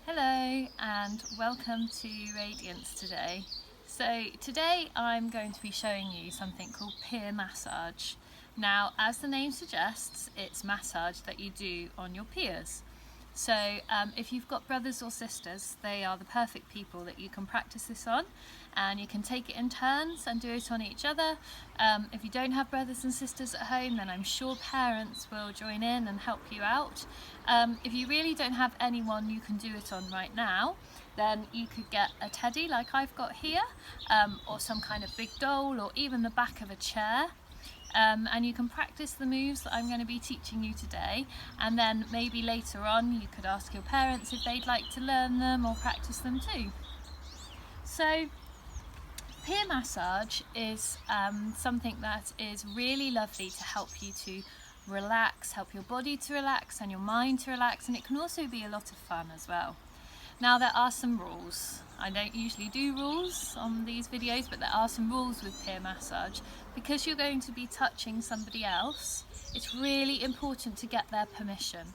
Hello and welcome to Radiance today. So today I'm going to be showing you something called peer massage. Now, as the name suggests, it's massage that you do on your peers. So if you've got brothers or sisters, they are the perfect people that you can practice this on, and you can take it in turns and do it on each other. If you don't have brothers and sisters at home, then I'm sure parents will join in and help you out. If you really don't have anyone you can do it on right now, then you could get a teddy like I've got here, or some kind of big doll, or even the back of a chair. And you can practice the moves that I'm going to be teaching you today, and then maybe later on you could ask your parents if they'd like to learn them or practice them too. So peer massage is something that is really lovely to help you to relax, help your body to relax and your mind to relax, and it can also be a lot of fun as well. Now, there are some rules. I don't usually do rules on these videos, but there are some rules with peer massage. Because you're going to be touching somebody else, it's really important to get their permission.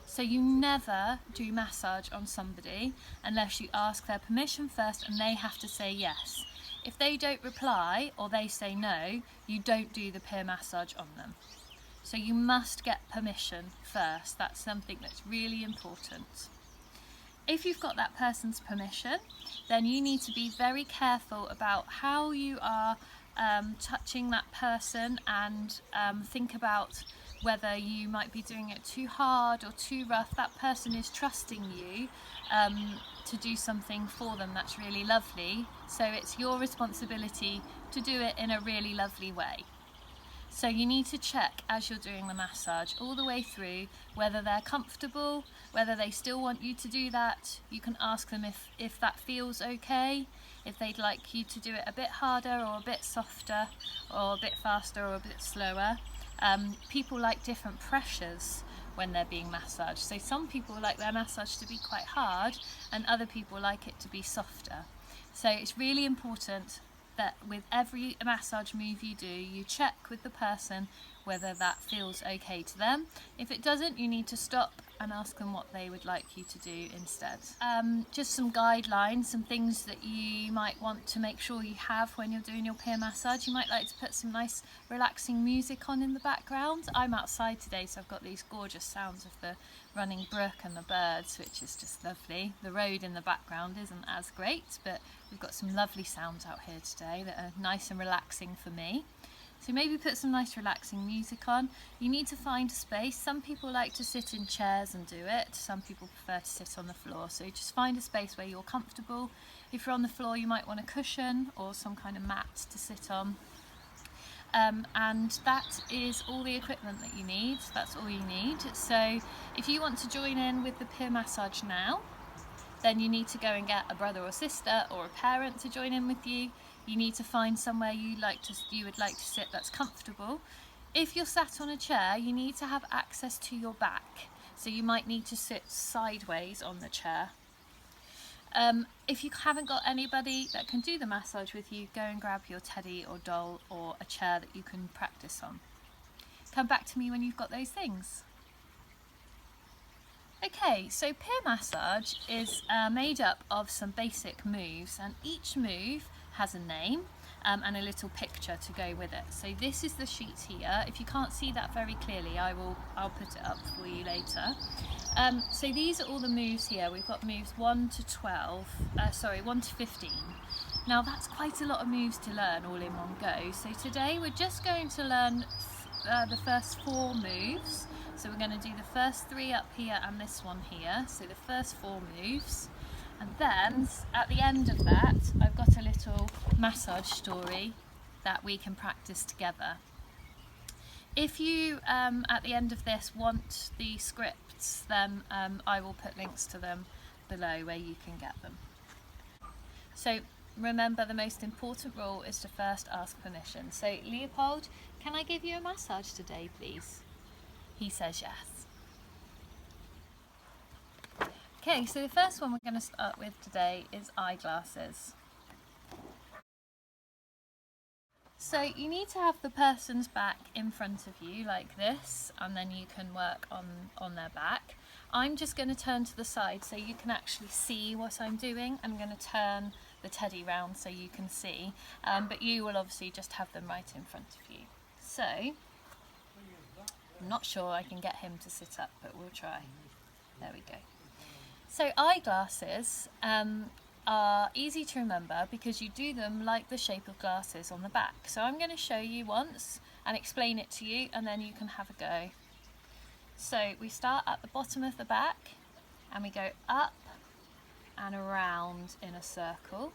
So you never do massage on somebody unless you ask their permission first, and they have to say yes. If they don't reply or they say no, you don't do the peer massage on them. So you must get permission first. That's something that's really important. If you've got that person's permission, then you need to be very careful about how you are touching that person, and think about whether you might be doing it too hard or too rough. That person is trusting you to do something for them that's really lovely, so it's your responsibility to do it in a really lovely way. So you need to check as you're doing the massage all the way through whether they're comfortable, whether they still want you to do that. You can ask them if that feels okay, if they'd like you to do it a bit harder or a bit softer or a bit faster or a bit slower. People like different pressures when they're being massaged. So some people like their massage to be quite hard and other people like it to be softer. So it's really important that with every massage move you do, you check with the person whether that feels okay to them. If it doesn't, you need to stop and ask them what they would like you to do instead. Just some guidelines, some things that you might want to make sure you have when you're doing your peer massage. You might like to put some nice relaxing music on in the background. I'm outside today, so I've got these gorgeous sounds of the running brook and the birds, which is just lovely. The road in the background isn't as great, but we've got some lovely sounds out here today that are nice and relaxing for me. So maybe put some nice relaxing music on. You need to find a space. Some people like to sit in chairs and do it. Some people prefer to sit on the floor. So just find a space where you're comfortable. If you're on the floor, you might want a cushion or some kind of mat to sit on. And that is all the equipment that you need. That's all you need. So if you want to join in with the peer massage now, then you need to go and get a brother or sister or a parent to join in with you. You need to find somewhere you would like to sit that's comfortable. If you're sat on a chair, you need to have access to your back. So you might need to sit sideways on the chair. If you haven't got anybody that can do the massage with you, go and grab your teddy or doll or a chair that you can practice on. Come back to me when you've got those things. Okay, so peer massage is made up of some basic moves, and each move has a name and a little picture to go with it. So this is the sheet here. If you can't see that very clearly, I'll put it up for you later. So these are all the moves here. We've got moves 1 to 15. Now that's quite a lot of moves to learn all in one go. So today we're just going to learn the first 4 moves. So we're going to do the first 3 up here and this one here. So the first 4 moves. And then at the end of that, I've got a little massage story that we can practice together. If you, at the end of this, want the scripts, then I will put links to them below where you can get them. So remember, the most important rule is to first ask permission. So Leopold, can I give you a massage today, please? He says yes. Okay, so the first one we're going to start with today is eyeglasses. So you need to have the person's back in front of you like this, and then you can work on their back. I'm just going to turn to the side so you can actually see what I'm doing. I'm going to turn the teddy round so you can see, but you will obviously just have them right in front of you. So, I'm not sure I can get him to sit up, but we'll try. There we go. So eyeglasses are easy to remember because you do them like the shape of glasses on the back. So I'm going to show you once and explain it to you, and then you can have a go. So we start at the bottom of the back and we go up and around in a circle,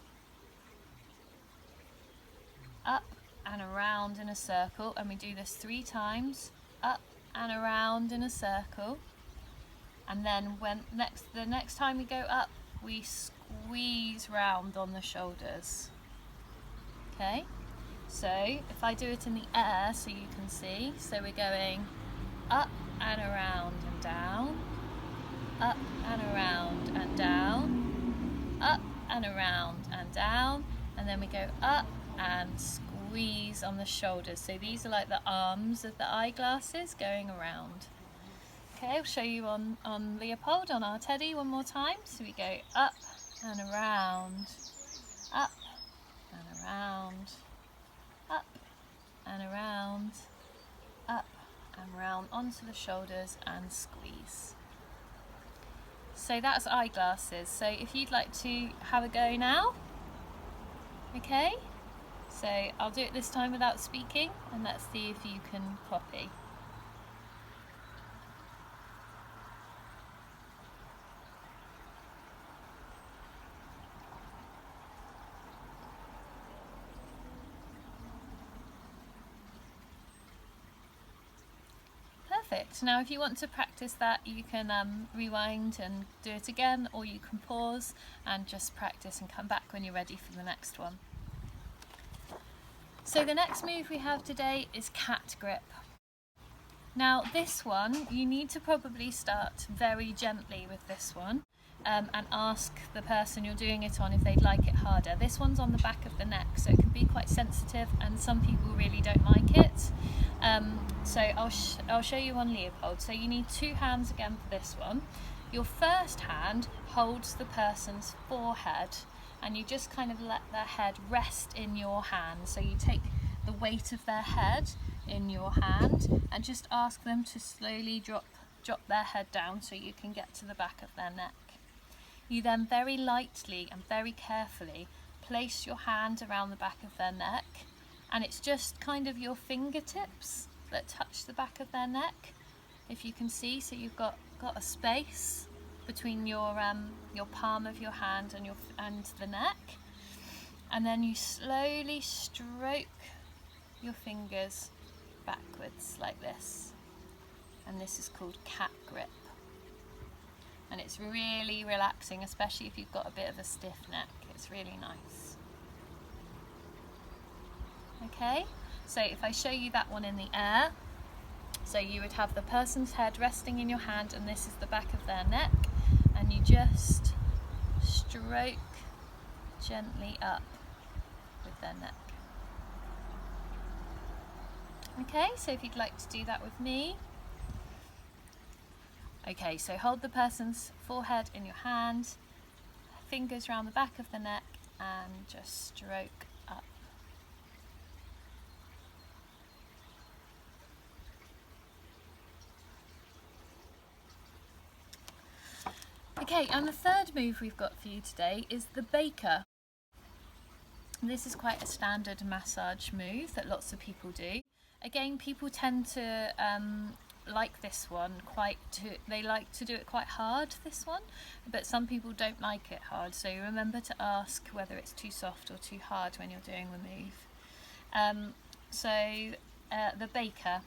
up and around in a circle, and we do this 3 times, up and around in a circle, and then the next time we go up, we squeeze round on the shoulders. Okay, so if I do it in the air so you can see, so we're going up and around and down, up and around and down, up and around and down, and then we go up and squeeze on the shoulders. So these are like the arms of the eyeglasses going around. Okay, I'll show you on Leopold, on our teddy, one more time. So we go up and around, up and around, up and around, up and round onto the shoulders and squeeze. So that's eyeglasses. So if you'd like to have a go now, okay? So I'll do it this time without speaking, and let's see if you can copy. Perfect. Now if you want to practice that, you can rewind and do it again, or you can pause and just practice and come back when you're ready for the next one. So the next move we have today is cat grip. Now this one, you need to probably start very gently with this one, and ask the person you're doing it on if they'd like it harder. This one's on the back of the neck, so it can be quite sensitive, and some people really don't like it. So I'll show you on Leopold. So you need 2 hands again for this one. Your first hand holds the person's forehead, and you just kind of let their head rest in your hand. So you take the weight of their head in your hand and just ask them to slowly drop their head down so you can get to the back of their neck. You then very lightly and very carefully place your hand around the back of their neck, and it's just kind of your fingertips that touch the back of their neck, if you can see. So you've got a space between your palm of your hand and the neck, and then you slowly stroke your fingers backwards like this, and this is called cat grip. And it's really relaxing, especially if you've got a bit of a stiff neck. It's really nice. Okay, so if I show you that one in the air, so you would have the person's head resting in your hand, and this is the back of their neck, and you just stroke gently up with their neck. Okay, so if you'd like to do that with me. Okay, so hold the person's forehead in your hand, fingers around the back of the neck, and just stroke up. Okay, and the third move we've got for you today is the baker. This is quite a standard massage move that lots of people do. Again, people tend to like this one they like to do it quite hard, this one, but some people don't like it hard, so remember to ask whether it's too soft or too hard when you're doing the move. The baker,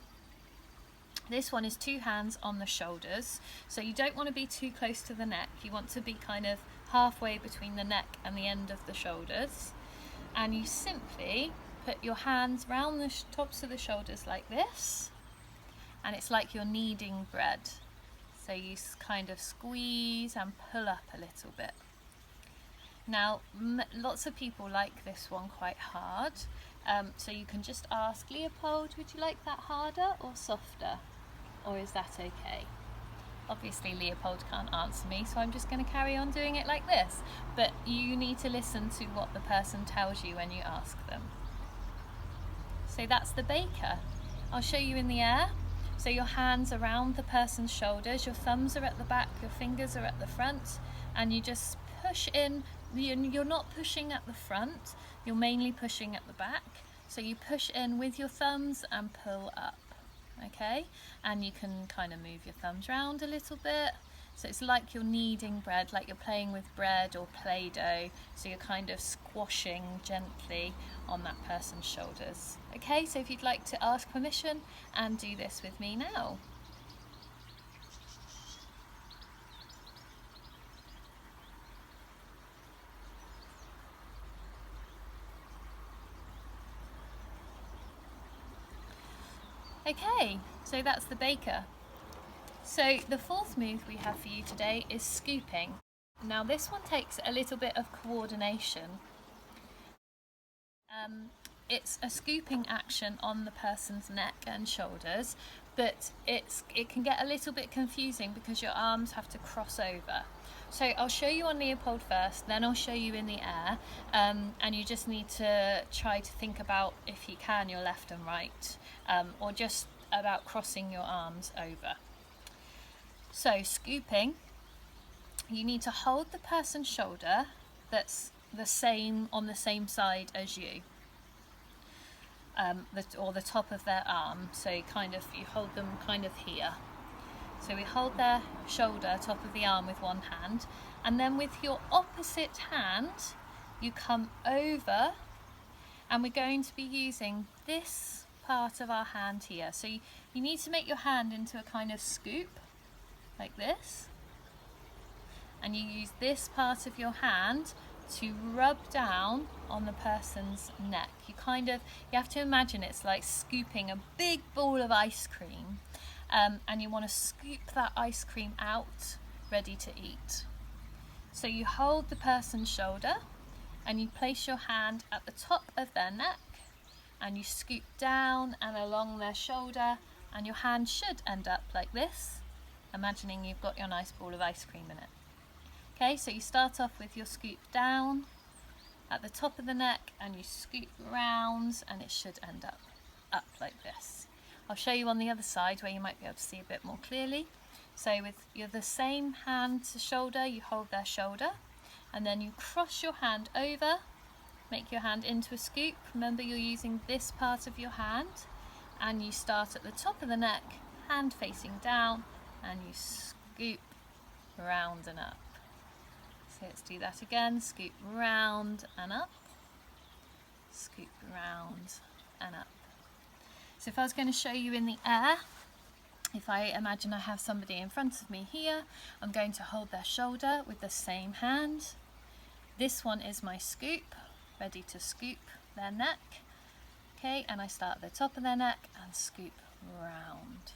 this one is 2 hands on the shoulders, so you don't want to be too close to the neck. You want to be kind of halfway between the neck and the end of the shoulders, and you simply put your hands round the tops of the shoulders like this, and it's like you're kneading bread. So you kind of squeeze and pull up a little bit. Now, lots of people like this one quite hard, so you can just ask Leopold, would you like that harder or softer? Or is that okay? Obviously Leopold can't answer me, so I'm just going to carry on doing it like this. But you need to listen to what the person tells you when you ask them. So that's the baker. I'll show you in the air. So your hands around the person's shoulders, your thumbs are at the back, your fingers are at the front, and you just push in. You're not pushing at the front, you're mainly pushing at the back. So you push in with your thumbs and pull up, okay? And you can kind of move your thumbs around a little bit. So it's like you're kneading bread, like you're playing with bread or Play-Doh. So you're kind of squashing gently on that person's shoulders. Okay, so if you'd like to ask permission and do this with me now. Okay, so that's the baker. So the fourth move we have for you today is scooping. Now this one takes a little bit of coordination. It's a scooping action on the person's neck and shoulders, but it can get a little bit confusing because your arms have to cross over. So I'll show you on Leopold first, then I'll show you in the air, and you just need to try to think about, if you can, your left and right, or just about crossing your arms over. So scooping, you need to hold the person's shoulder that's on the same side as you, or the top of their arm. So you hold them kind of here. So we hold their shoulder, top of the arm, with one hand, and then with your opposite hand you come over, and we're going to be using this part of our hand here. So you need to make your hand into a kind of scoop like this, and you use this part of your hand to rub down on the person's neck. You have to imagine it's like scooping a big ball of ice cream, and you want to scoop that ice cream out ready to eat. So you hold the person's shoulder and you place your hand at the top of their neck and you scoop down and along their shoulder, and your hand should end up like this, imagining you've got your nice ball of ice cream in it. Okay, so you start off with your scoop down at the top of the neck and you scoop round, and it should end up like this. I'll show you on the other side where you might be able to see a bit more clearly. So with the same hand to shoulder, you hold their shoulder, and then you cross your hand over, make your hand into a scoop. Remember, you're using this part of your hand, and you start at the top of the neck, hand facing down, and you scoop round and up. So let's do that again. Scoop round and up, scoop round and up. So if I was going to show you in the air, if I imagine I have somebody in front of me here, I'm going to hold their shoulder with the same hand. This one is my scoop, ready to scoop their neck. Okay, and I start at the top of their neck and scoop round.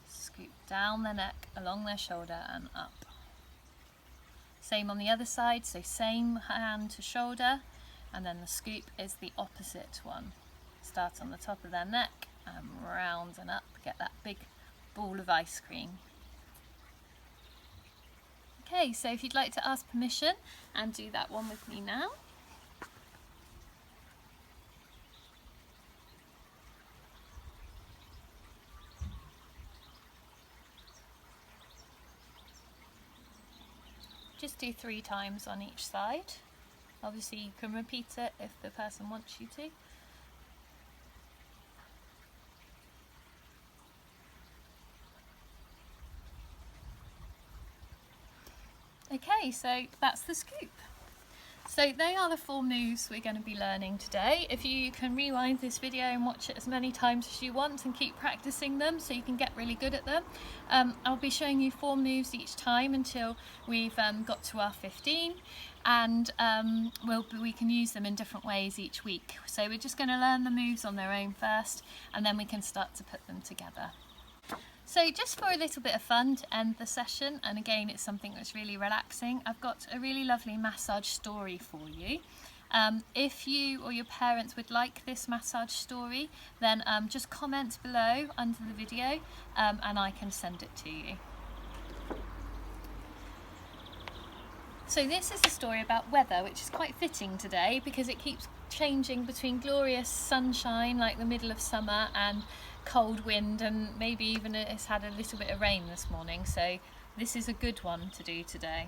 Scoop down their neck, along their shoulder and up. Same on the other side, so same hand to shoulder, and then the scoop is the opposite one. Start on the top of their neck and round and up, get that big ball of ice cream. Okay, so if you'd like to ask permission and do that one with me now. Just do 3 times on each side. Obviously you can repeat it if the person wants you to. Okay, so that's the scoop. So they are the 4 moves we're going to be learning today. If you can rewind this video and watch it as many times as you want and keep practicing them so you can get really good at them. I'll be showing you 4 moves each time until we've got to our 15, and we can use them in different ways each week. So we're just going to learn the moves on their own first, and then we can start to put them together. So just for a little bit of fun to end the session, and again it's something that's really relaxing, I've got a really lovely massage story for you. If you or your parents would like this massage story, then just comment below under the video and I can send it to you. So this is a story about weather, which is quite fitting today because it keeps changing between glorious sunshine like the middle of summer and cold wind, and maybe even it's had a little bit of rain this morning, so this is a good one to do today.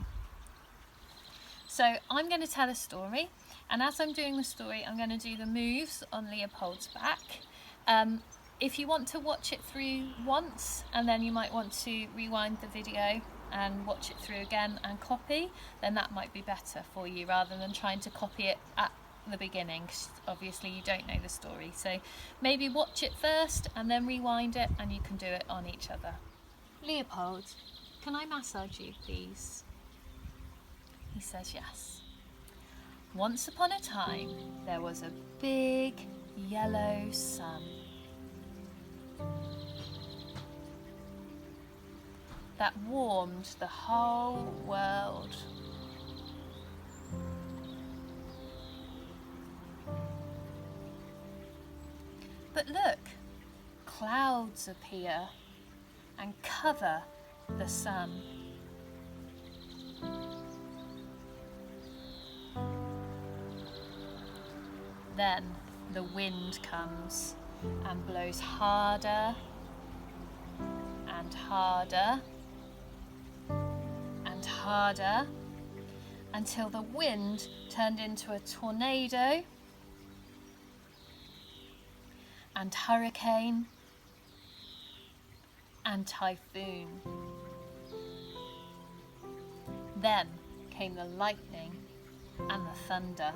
So I'm going to tell a story, and as I'm doing the story I'm going to do the moves on Leopold's back. If you want to watch it through once and then you might want to rewind the video and watch it through again and copy, then that might be better for you rather than trying to copy it at the beginning, 'cause obviously you don't know the story. So maybe watch it first and then rewind it, and you can do it on each other. Leopold, can I massage you, please? He says yes. Once upon a time, there was a big yellow sun that warmed the whole world. But look, clouds appear and cover the sun. Then the wind comes and blows harder and harder and harder until the wind turned into a tornado and hurricane and typhoon. Then came the lightning and the thunder.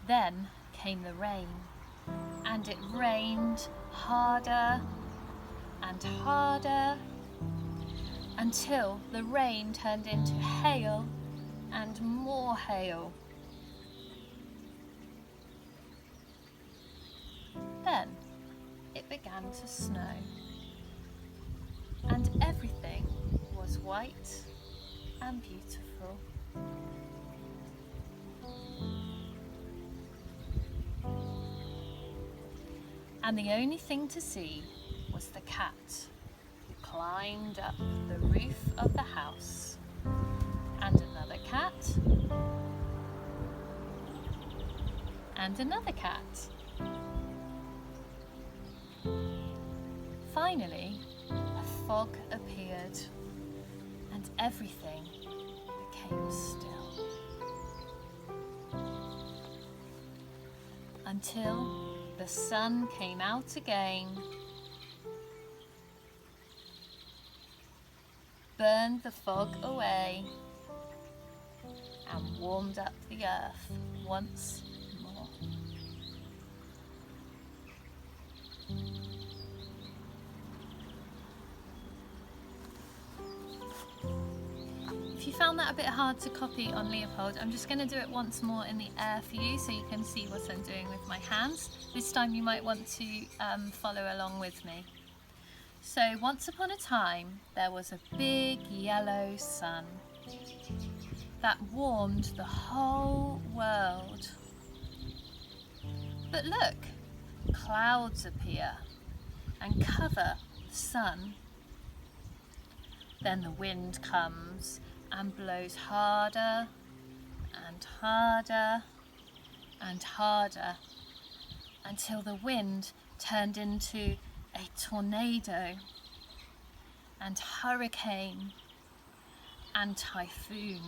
Then came the rain, and it rained harder and harder until the rain turned into hail and more hail. Then it began to snow, and everything was white and beautiful. And the only thing to see was the cat, who climbed up the roof of the house, and another cat, and another cat. Finally, a fog appeared, and everything became still. Until the sun came out again, burned the fog away, and warmed up the earth once more. If you found that a bit hard to copy on Leopold, I'm just going to do it once more in the air for you so you can see what I'm doing with my hands. This time you might want to follow along with me. So once upon a time there was a big yellow sun that warmed the whole world. But look, clouds appear and cover the sun. Then the wind comes and blows harder and harder and harder until the wind turned into a tornado and hurricane and typhoon.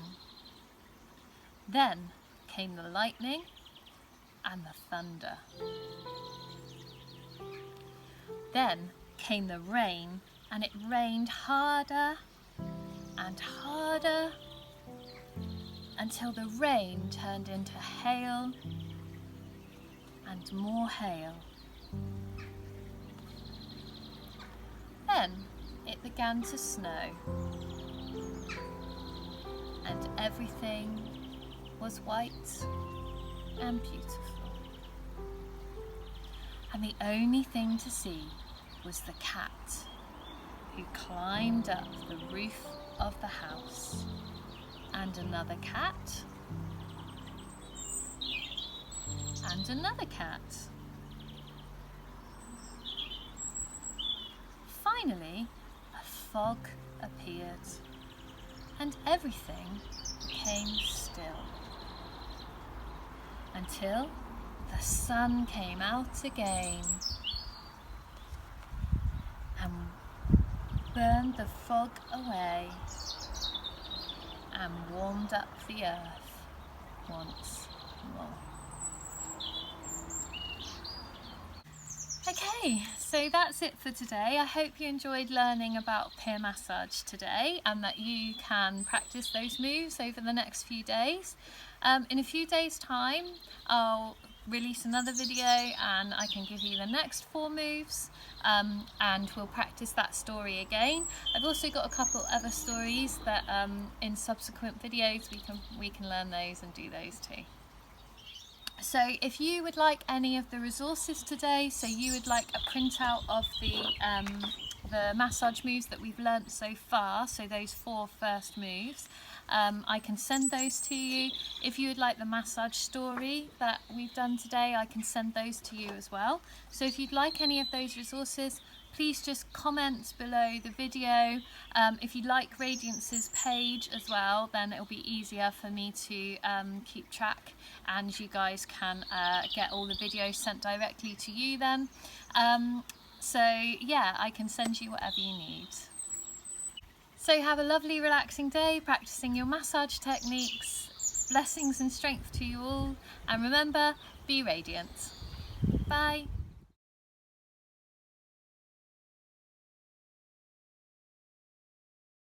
Then came the lightning and the thunder. Then came the rain, and it rained harder and harder until the rain turned into hail and more hail. Then it began to snow, and everything was white and beautiful. And the only thing to see was the cat, who climbed up the roof of the house, and another cat, and another cat. Finally, a fog appeared, and everything became still, until the sun came out again and burned the fog away and warmed up the earth once more. Okay, so that's it for today. I hope you enjoyed learning about peer massage today and that you can practice those moves over the next few days. In a few days' time, I'll release another video and I can give you the next 4 moves and we'll practice that story again. I've also got a couple other stories that in subsequent videos we can learn those and do those too. So if you would like any of the resources today, so you would like a printout of the massage moves that we've learnt so far, so those 4 first moves, I can send those to you. If you would like the massage story that we've done today, I can send those to you as well. So if you'd like any of those resources, please just comment below the video. If you like Radiance's page as well, then it'll be easier for me to keep track, and you guys can get all the videos sent directly to you then. So yeah, I can send you whatever you need. So have a lovely relaxing day practicing your massage techniques. Blessings and strength to you all, and remember, be radiant. Bye.